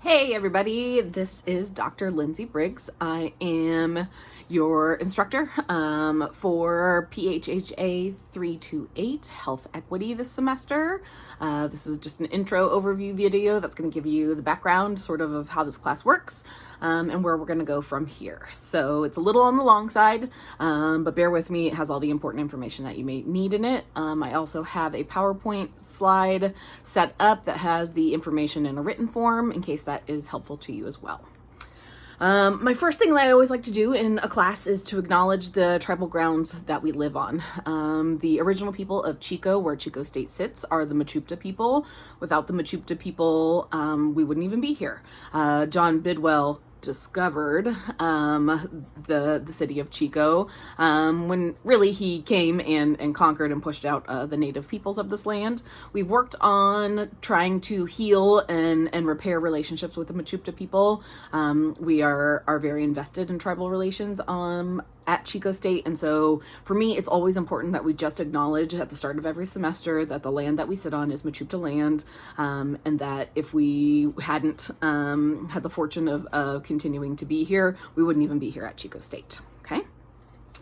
Hey everybody, this is Dr. Lindsay Briggs. I am your instructor for PHHA-328 Health Equity this semester. This is just an intro overview video that's going to give you the background sort of how this class works and where we're going to go from here. So it's a little on the long side, but bear with me, it has all the important information that you may need in it. I also have a PowerPoint slide set up that has the information in a written form in case that is helpful to you as well. My first thing that I always like to do in a class is to acknowledge the tribal grounds that we live on. The original people of Chico, where Chico State sits, are the PHHA people. Without the PHHA people, we wouldn't even be here. John Bidwell discovered the city of Chico when really he came and conquered and pushed out the native peoples of this land. We've worked on trying to heal and repair relationships with the PHHA people. We are very invested in tribal relations at Chico State, and so for me it's always important that we just acknowledge at the start of every semester that the land that we sit on is PHHA land, and that if we hadn't had the fortune of continuing to be here, we wouldn't even be here at Chico State. Okay?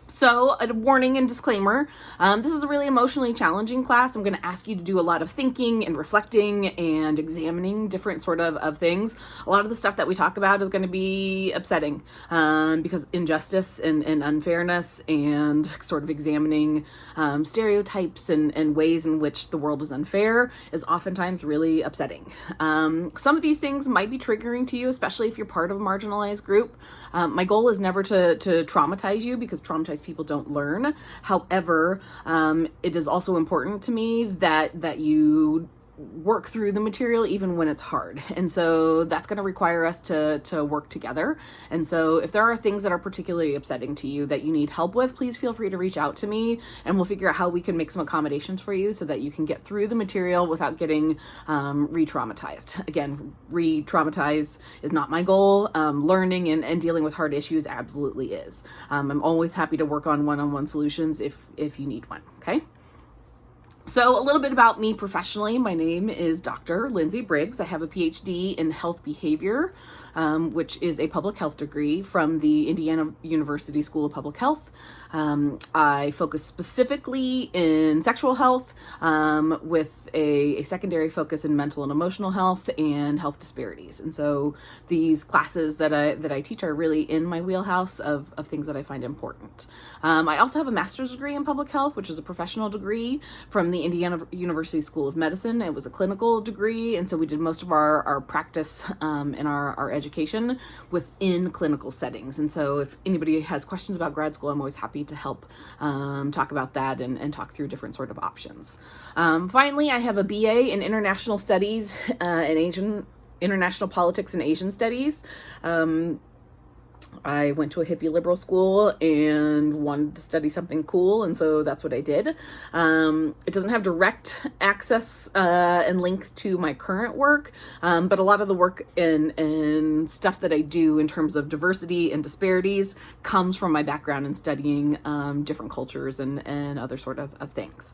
So a warning and disclaimer, this is a really emotionally challenging class. I'm going to ask you to do a lot of thinking and reflecting and examining different sort of things. A lot of the stuff that we talk about is going to be upsetting because injustice and unfairness and sort of examining stereotypes and ways in which the world is unfair is oftentimes really upsetting. Some of these things might be triggering to you, especially if you're part of a marginalized group. My goal is never to traumatize you, because traumatized people don't learn. However, it is also important to me that you work through the material even when it's hard. And so that's going to require us to work together. And so if there are things that are particularly upsetting to you that you need help with, please feel free to reach out to me and we'll figure out how we can make some accommodations for you so that you can get through the material without getting re-traumatized. Again, re-traumatize is not my goal. Learning and dealing with hard issues absolutely is. I'm always happy to work on one-on-one solutions if you need one. Okay? So a little bit about me professionally. My name is Dr. Lindsay Briggs. I have a PhD in health behavior, which is a public health degree from the Indiana University School of Public Health. I focus specifically in sexual health with a secondary focus in mental and emotional health and health disparities. And so these classes that I teach are really in my wheelhouse of things that I find important. I also have a master's degree in public health, which is a professional degree from the Indiana University School of Medicine. It was a clinical degree, and so we did most of our practice and our education within clinical settings. And so if anybody has questions about grad school, I'm always happy to help talk about that and talk through different sort of options. Finally, I have a BA in International Studies and International Politics and Asian Studies. I went to a hippie liberal school and wanted to study something cool, and so that's what I did. It doesn't have direct access and links to my current work, but a lot of the work and stuff that I do in terms of diversity and disparities comes from my background in studying different cultures and other sort of things.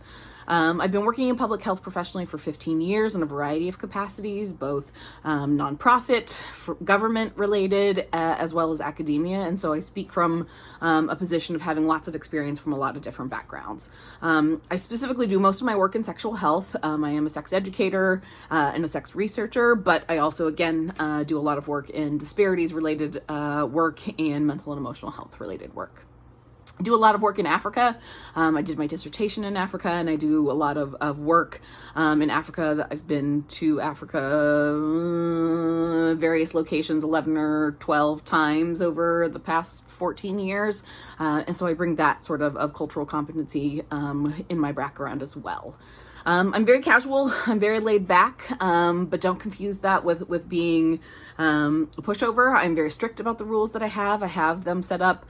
I've been working in public health professionally for 15 years in a variety of capacities, both nonprofit, government related, as well as academia. And so I speak from a position of having lots of experience from a lot of different backgrounds. I specifically do most of my work in sexual health. I am a sex educator and a sex researcher, but I also, again, do a lot of work in disparities related work and mental and emotional health related work. I do a lot of work in Africa. I did my dissertation in Africa, and I do a lot of work in Africa. I've been to Africa, various locations, 11 or 12 times over the past 14 years. And so I bring that sort of cultural competency in my background as well. I'm very casual, I'm very laid back, but don't confuse that with being a pushover. I'm very strict about the rules that I have them set up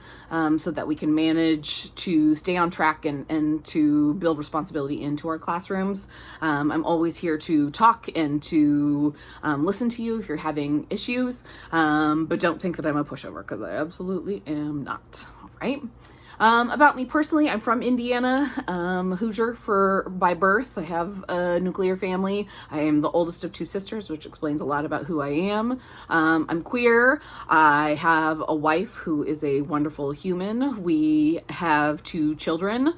so that we can manage to stay on track and to build responsibility into our classrooms. I'm always here to talk and to listen to you if you're having issues, but don't think that I'm a pushover, because I absolutely am not. All right. About me personally, I'm from Indiana, Hoosier by birth. I have a nuclear family. I am the oldest of two sisters, which explains a lot about who I am. I'm queer. I have a wife who is a wonderful human. We have two children.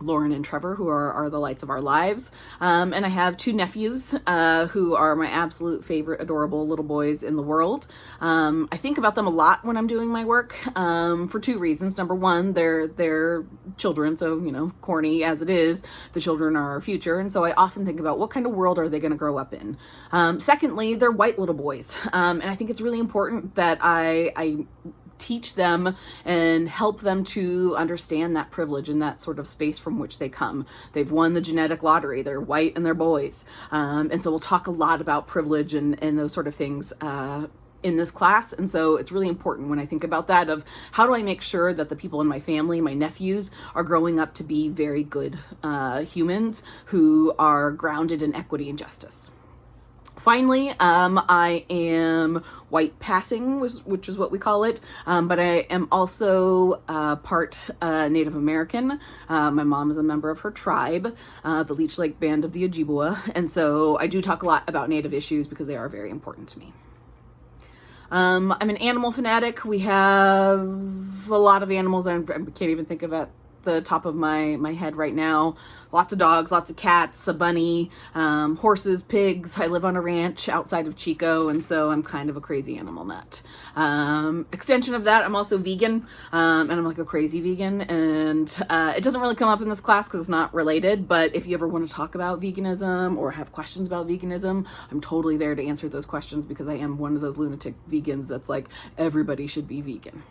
Lauren and Trevor, who are the lights of our lives. And I have two nephews who are my absolute favorite, adorable little boys in the world. I think about them a lot when I'm doing my work for two reasons. Number one, they're children, so, you know, corny as it is, the children are our future. And so I often think about what kind of world are they going to grow up in. Secondly, they're white little boys. And I think it's really important that I teach them and help them to understand that privilege and that sort of space from which they come. They've won the genetic lottery. They're white and they're boys. And so we'll talk a lot about privilege and those sort of things in this class. And so it's really important when I think about that of how do I make sure that the people in my family, my nephews, are growing up to be very good humans who are grounded in equity and justice. Finally, I am white passing, which is what we call it, but I am also part Native American. My mom is a member of her tribe, the Leech Lake Band of the Ojibwa, and so I do talk a lot about Native issues because they are very important to me. I'm an animal fanatic. We have a lot of animals. I can't even think of at the top of my head right now. Lots of dogs, lots of cats, a bunny, horses, pigs. I live on a ranch outside of Chico, and so I'm kind of a crazy animal nut. Extension of that, I'm also vegan, and I'm like a crazy vegan, and it doesn't really come up in this class because it's not related, but if you ever want to talk about veganism or have questions about veganism, I'm totally there to answer those questions because I am one of those lunatic vegans that's like, everybody should be vegan.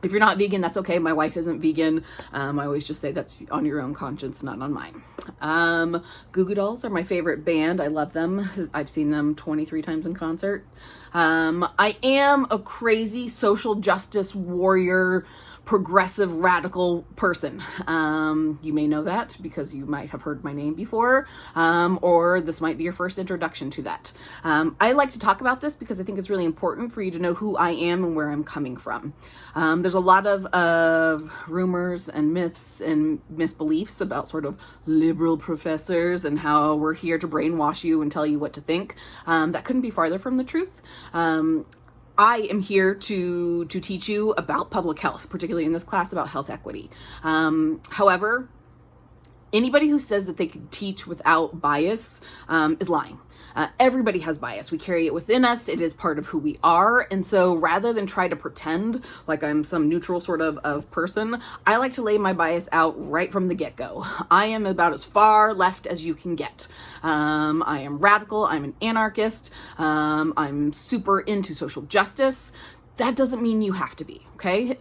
If you're not vegan, that's okay. My wife isn't vegan. I always just say that's on your own conscience, not on mine. Goo Goo Dolls are my favorite band. I love them. I've seen them 23 times in concert. I am a crazy social justice warrior, progressive, radical person. You may know that because you might have heard my name before, or this might be your first introduction to that. I like to talk about this because I think it's really important for you to know who I am and where I'm coming from. There's a lot of rumors and myths and misbeliefs about sort of liberal professors and how we're here to brainwash you and tell you what to think. That couldn't be farther from the truth. I am here to teach you about public health, particularly in this class about health equity. However, anybody who says that they can teach without bias is lying. Everybody has bias. We carry it within us. It is part of who we are. And so rather than try to pretend like I'm some neutral sort of person, I like to lay my bias out right from the get-go. I am about as far left as you can get. I am radical. I'm an anarchist. I'm super into social justice. That doesn't mean you have to be, okay?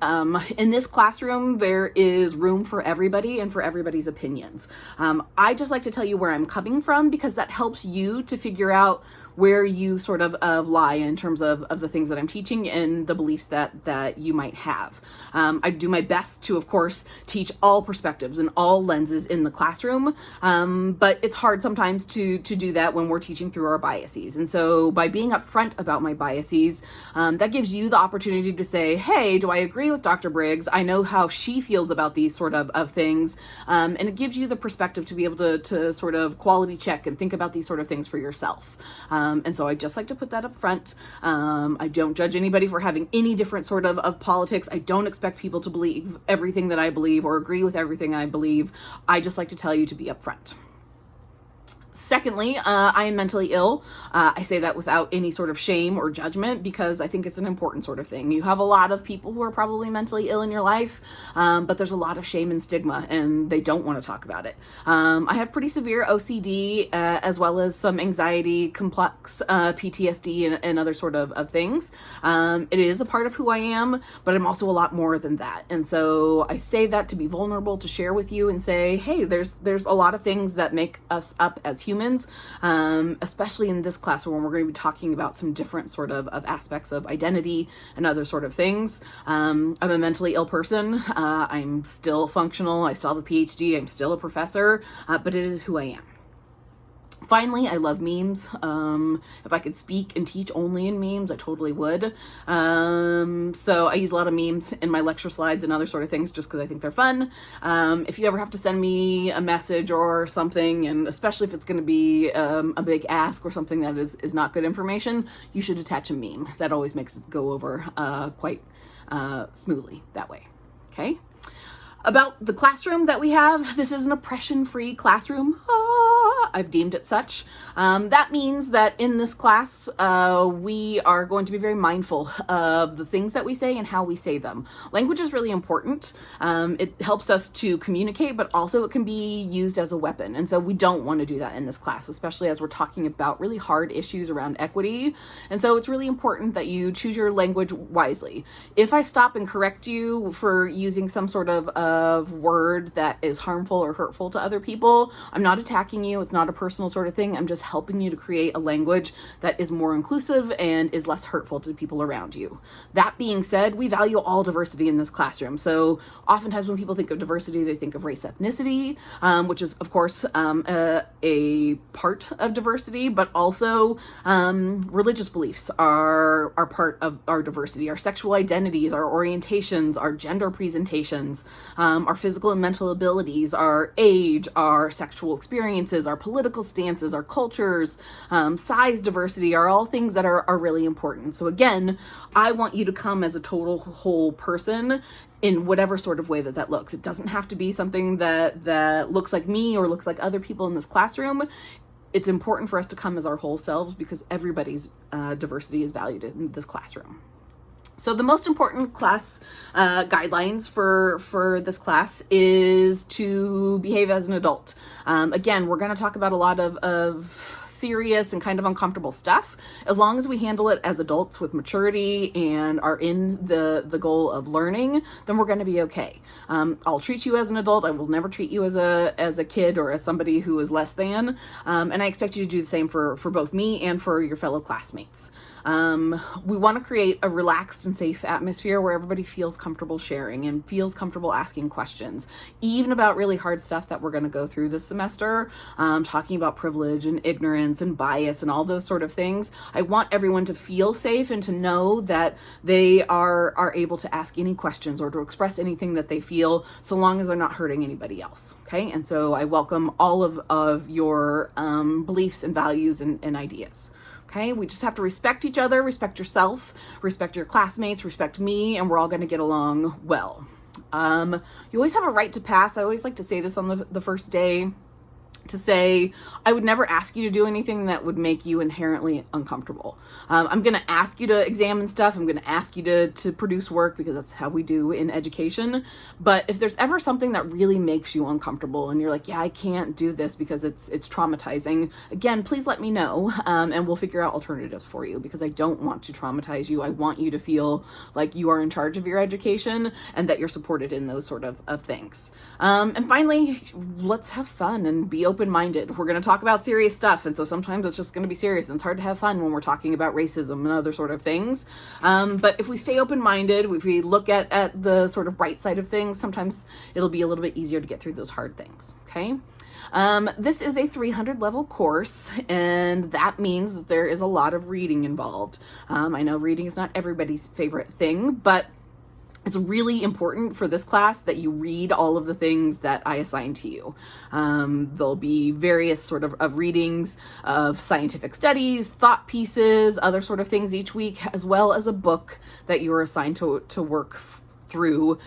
In this classroom, there is room for everybody and for everybody's opinions. I just like to tell you where I'm coming from because that helps you to figure out where you sort of lie in terms of the things that I'm teaching and the beliefs that you might have. I do my best to, of course, teach all perspectives and all lenses in the classroom, but it's hard sometimes to do that when we're teaching through our biases. And so by being upfront about my biases, that gives you the opportunity to say, hey, do I agree with Dr. Briggs? I know how she feels about these sort of things. And it gives you the perspective to be able to sort of quality check and think about these sort of things for yourself. And so I just like to put that up front. I don't judge anybody for having any different sort of politics. I don't expect people to believe everything that I believe or agree with everything I believe. I just like to tell you to be upfront. Secondly, I am mentally ill. I say that without any sort of shame or judgment because I think it's an important sort of thing. You have a lot of people who are probably mentally ill in your life, but there's a lot of shame and stigma and they don't want to talk about it. I have pretty severe OCD as well as some anxiety, complex PTSD and other sort of things. It is a part of who I am, but I'm also a lot more than that. And so I say that to be vulnerable, to share with you and say, hey, there's a lot of things that make us up as humans, especially in this class when we're going to be talking about some different sort of aspects of identity and other sort of things. I'm a mentally ill person. I'm still functional. I still have a PhD. I'm still a professor, but it is who I am. Finally, I love memes. If I could speak and teach only in memes, I totally would. So I use a lot of memes in my lecture slides and other sort of things just because I think they're fun. If you ever have to send me a message or something, and especially if it's going to be a big ask or something that is not good information, you should attach a meme. That always makes it go over quite smoothly that way. Okay? About the classroom that we have, this is an oppression-free classroom. I've deemed it such. That means that in this class, we are going to be very mindful of the things that we say and how we say them. Language is really important. It helps us to communicate, but also it can be used as a weapon. And so we don't want to do that in this class, especially as we're talking about really hard issues around equity. And so it's really important that you choose your language wisely. If I stop and correct you for using some sort of word that is harmful or hurtful to other people, I'm not attacking you. It's not a personal sort of thing. I'm just helping you to create a language that is more inclusive and is less hurtful to the people around you. That being said, we value all diversity in this classroom. So oftentimes when people think of diversity, they think of race, ethnicity, which is of course a part of diversity, but also religious beliefs are part of our diversity. Our sexual identities, our orientations, our gender presentations, our physical and mental abilities, our age, our sexual experiences, our political stances, our cultures, size diversity are all things that are really important. So again, I want you to come as a total whole person in whatever sort of way that looks. It doesn't have to be something that looks like me or looks like other people in this classroom. It's important for us to come as our whole selves because everybody's diversity is valued in this classroom. So the most important class guidelines for this class is to behave as an adult. Again, we're going to talk about a lot of serious and kind of uncomfortable stuff. As long as we handle it as adults with maturity and are in the goal of learning, then we're going to be okay. I'll treat you as an adult. I will never treat you as a kid or as somebody who is less than. And I expect you to do the same for both me and for your fellow classmates. We want to create a relaxed and safe atmosphere where everybody feels comfortable sharing and feels comfortable asking questions, even about really hard stuff that we're going to go through this semester, talking about privilege and ignorance and bias and all those sort of things. I want everyone to feel safe and to know that they are able to ask any questions or to express anything that they feel, so long as they're not hurting anybody else. Okay. And so I welcome all of your beliefs and values and ideas. Okay, we just have to respect each other, respect yourself, respect your classmates, respect me, and we're all going to get along well. You always have a right to pass. I always like to say this on the first day, to say, I would never ask you to do anything that would make you inherently uncomfortable. I'm going to ask you to examine stuff. I'm going to ask you to produce work because that's how we do in education. But if there's ever something that really makes you uncomfortable and you're like, yeah, I can't do this because it's traumatizing, again, please let me know and we'll figure out alternatives for you because I don't want to traumatize you. I want you to feel like you are in charge of your education and that you're supported in those sort of things. And finally, let's have fun and be open-minded. We're going to talk about serious stuff, and so sometimes it's just going to be serious, and it's hard to have fun when we're talking about racism and other sort of things. But if we stay open-minded, if we look at the sort of bright side of things, sometimes it'll be a little bit easier to get through those hard things. Okay. This is a 300 level course, and that means that there is a lot of reading involved. I know reading is not everybody's favorite thing, but it's really important for this class that you read all of the things that I assign to you. There'll be various sort of readings of scientific studies, thought pieces, other sort of things each week, as well as a book that you are assigned to work through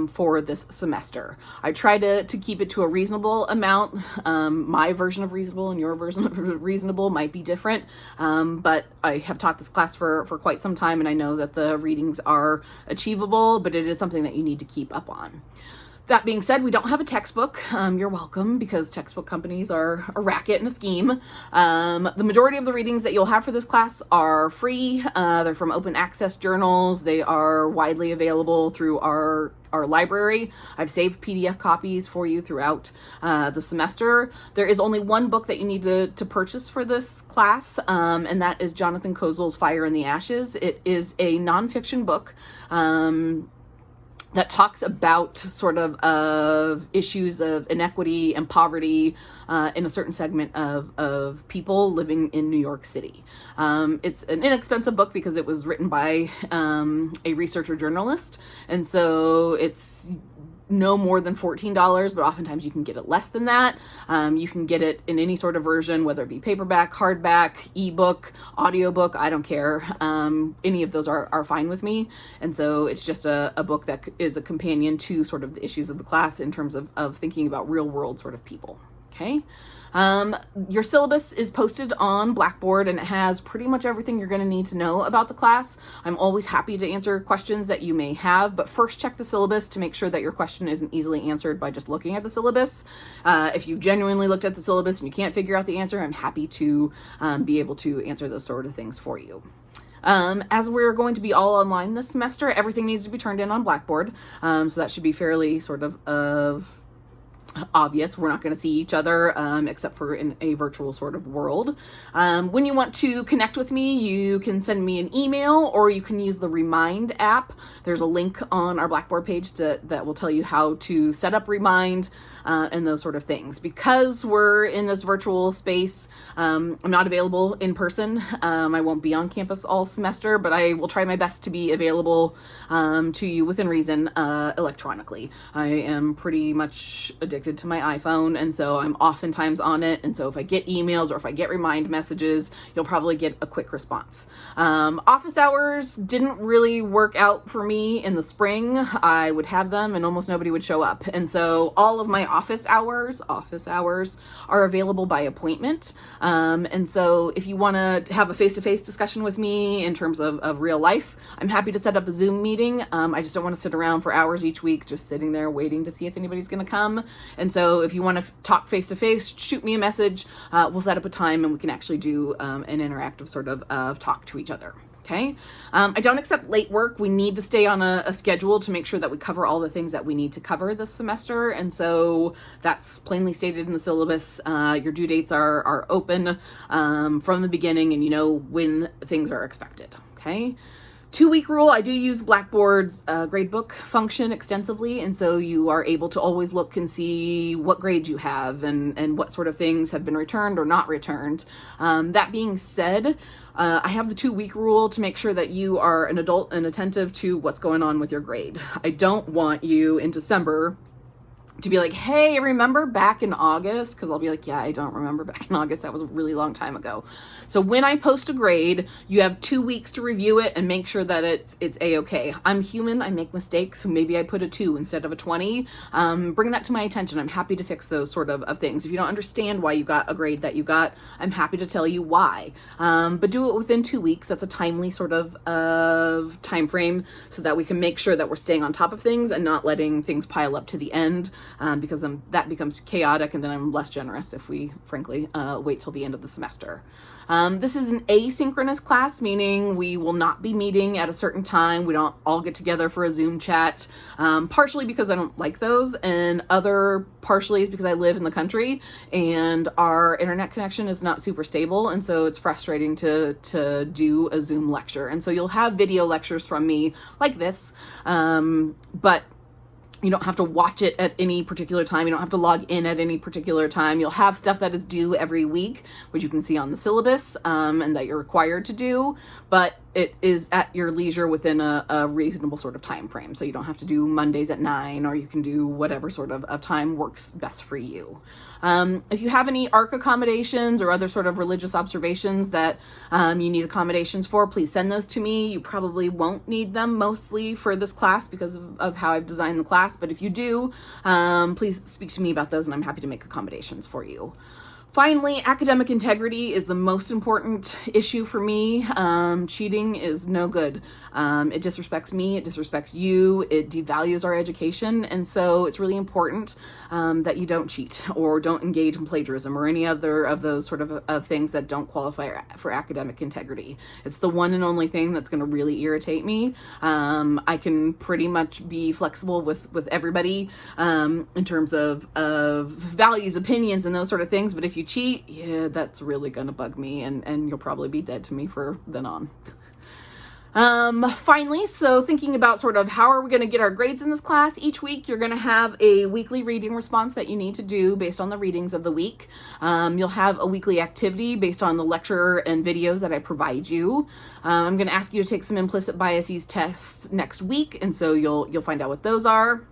for this semester. I try to keep it to a reasonable amount. My version of reasonable and your version of reasonable might be different, but I have taught this class for quite some time, and I know that the readings are achievable, but it is something that you need to keep up on. That being said, we don't have a textbook. You're welcome, because textbook companies are a racket and a scheme. The majority of the readings that you'll have for this class are free. They're from open access journals. They are widely available through our library. I've saved PDF copies for you throughout the semester. There is only one book that you need to purchase for this class, and that is Jonathan Kozel's Fire in the Ashes. It is a nonfiction book that talks about sort of issues of inequity and poverty in a certain segment of people living in New York City. It's an inexpensive book because it was written by a researcher journalist, and so it's no more than $14, but oftentimes you can get it less than that. You can get it in any sort of version, whether it be paperback, hardback, ebook, audiobook, I don't care. Any of those are fine with me. And so it's just a book that is a companion to sort of the issues of the class in terms of thinking about real world sort of people. Okay. Your syllabus is posted on Blackboard, and it has pretty much everything you're going to need to know about the class. I'm always happy to answer questions that you may have, but first check the syllabus to make sure that your question isn't easily answered by just looking at the syllabus. If you've genuinely looked at the syllabus and you can't figure out the answer, I'm happy to be able to answer those sort of things for you. As we're going to be all online this semester, everything needs to be turned in on Blackboard. So that should be fairly sort of obvious. We're not going to see each other except for in a virtual sort of world. When you want to connect with me, you can send me an email, or you can use the Remind app. There's a link on our Blackboard page that will tell you how to set up Remind and those sort of things. Because we're in this virtual space, I'm not available in person. I won't be on campus all semester, but I will try my best to be available to you within reason electronically. I am pretty much addicted to my iPhone, and so I'm oftentimes on it, and so if I get emails or if I get Remind messages, you'll probably get a quick response. Office hours didn't really work out for me in the spring. I would have them and almost nobody would show up, and so all of my office hours are available by appointment. And so if you want to have a face-to-face discussion with me in terms of real life, I'm happy to set up a Zoom meeting. I just don't want to sit around for hours each week just sitting there waiting to see if anybody's going to come. And so if you want to talk face-to-face, shoot me a message. We'll set up a time and we can actually do an interactive sort of talk to each other. Okay. I don't accept late work. We need to stay on a schedule to make sure that we cover all the things that we need to cover this semester. And so that's plainly stated in the syllabus. Your due dates are open from the beginning, and you know when things are expected. Okay. 2-week rule. I do use Blackboard's gradebook function extensively, and so you are able to always look and see what grade you have and what sort of things have been returned or not returned. That being said, I have the 2-week rule to make sure that you are an adult and attentive to what's going on with your grade. I don't want you in December to be like, hey, remember back in August? Because I'll be like, yeah, I don't remember back in August. That was a really long time ago. So when I post a grade, you have 2 weeks to review it and make sure that it's a-okay. I'm human. I make mistakes. So maybe I put a 2 instead of a 20. Bring that to my attention. I'm happy to fix those sort of things. If you don't understand why you got a grade that you got, I'm happy to tell you why. But do it within 2 weeks. That's a timely sort of time frame so that we can make sure that we're staying on top of things and not letting things pile up to the end. Because that becomes chaotic, and then I'm less generous if we, frankly, wait till the end of the semester. This is an asynchronous class, meaning we will not be meeting at a certain time. We don't all get together for a Zoom chat, partially because I don't like those, and other partially is because I live in the country and our internet connection is not super stable, and so it's frustrating to do a Zoom lecture. And so you'll have video lectures from me like this, but you don't have to watch it at any particular time. You don't have to log in at any particular time. You'll have stuff that is due every week, which you can see on the syllabus, and that you're required to do, but it is at your leisure within a reasonable sort of time frame. So you don't have to do Mondays at 9, or you can do whatever sort of time works best for you. If you have any ARC accommodations or other sort of religious observations that you need accommodations for, please send those to me. You probably won't need them mostly for this class because of how I've designed the class, but if you do, please speak to me about those and I'm happy to make accommodations for you. Finally, academic integrity is the most important issue for me. Cheating is no good. It disrespects me, it disrespects you, it devalues our education, and so it's really important that you don't cheat or don't engage in plagiarism or any other of those sort of things that don't qualify for academic integrity. It's the one and only thing that's going to really irritate me. I can pretty much be flexible with everybody in terms of values, opinions, and those sort of things, but if you cheat, yeah, that's really gonna bug me, and you'll probably be dead to me from then on. Finally, so thinking about sort of how are we going to get our grades in this class, each week you're going to have a weekly reading response that you need to do based on the readings of the week. You'll have a weekly activity based on the lecture and videos that I provide you. I'm going to ask you to take some implicit biases tests next week, and so you'll find out what those are.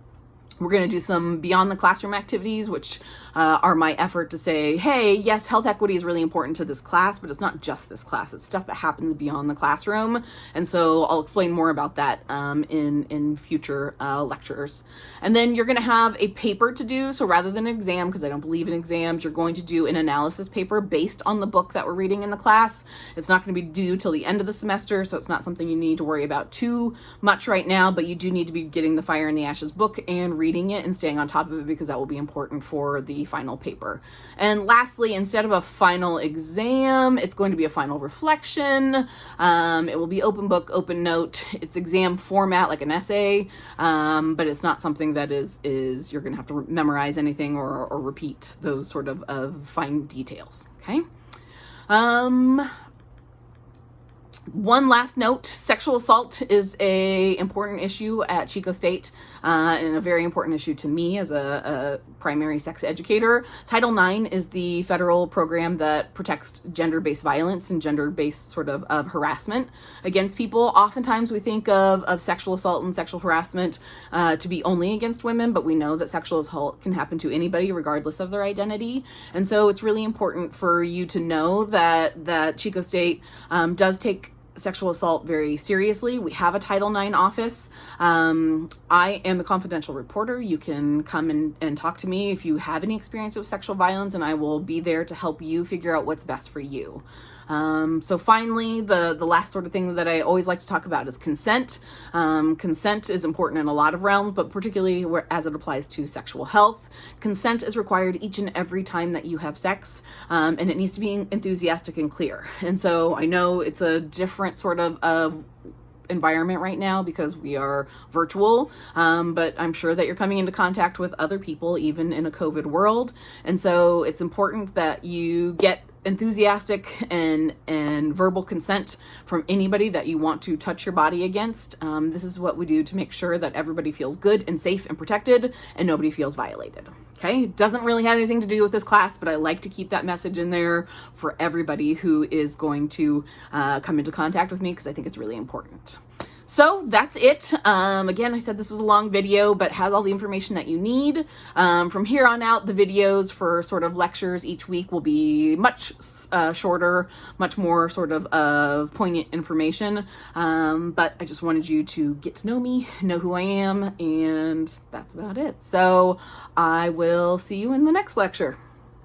We're going to do some beyond the classroom activities, which are my effort to say, hey, yes, health equity is really important to this class, but it's not just this class. It's stuff that happens beyond the classroom. And so I'll explain more about that in future lectures. And then you're going to have a paper to do. So rather than an exam, because I don't believe in exams, you're going to do an analysis paper based on the book that we're reading in the class. It's not going to be due till the end of the semester, so it's not something you need to worry about too much right now, but you do need to be getting the Fire and the Ashes book and reading it and staying on top of it, because that will be important for the final paper. And lastly, instead of a final exam, it's going to be a final reflection. It will be open book, open note. It's exam format like an essay, but it's not something that is you're going to have to memorize anything or repeat those sort of fine details. Okay. One last note, sexual assault is a important issue at Chico State and a very important issue to me as a primary sex educator. Title IX is the federal program that protects gender-based violence and gender-based sort of harassment against people. Oftentimes we think of sexual assault and sexual harassment to be only against women, but we know that sexual assault can happen to anybody regardless of their identity. And so it's really important for you to know that Chico State does take sexual assault very seriously. We have a Title IX office. I am a confidential reporter. You can come and talk to me if you have any experience with sexual violence, and I will be there to help you figure out what's best for you. So finally, the last sort of thing that I always like to talk about is consent. Consent is important in a lot of realms, but particularly as it applies to sexual health. Consent is required each and every time that you have sex, and it needs to be enthusiastic and clear. And so I know it's a different sort of environment right now because we are virtual, but I'm sure that you're coming into contact with other people even in a COVID world, and so it's important that you get enthusiastic and verbal consent from anybody that you want to touch your body against. This is what we do to make sure that everybody feels good and safe and protected and nobody feels violated. Okay, it doesn't really have anything to do with this class, but I like to keep that message in there for everybody who is going to come into contact with me, because I think it's really important. So that's it. Again, I said this was a long video, but has all the information that you need. From here on out, the videos for sort of lectures each week will be much shorter, much more sort of poignant information. But I just wanted you to get to know me, know who I am, and that's about it. So I will see you in the next lecture.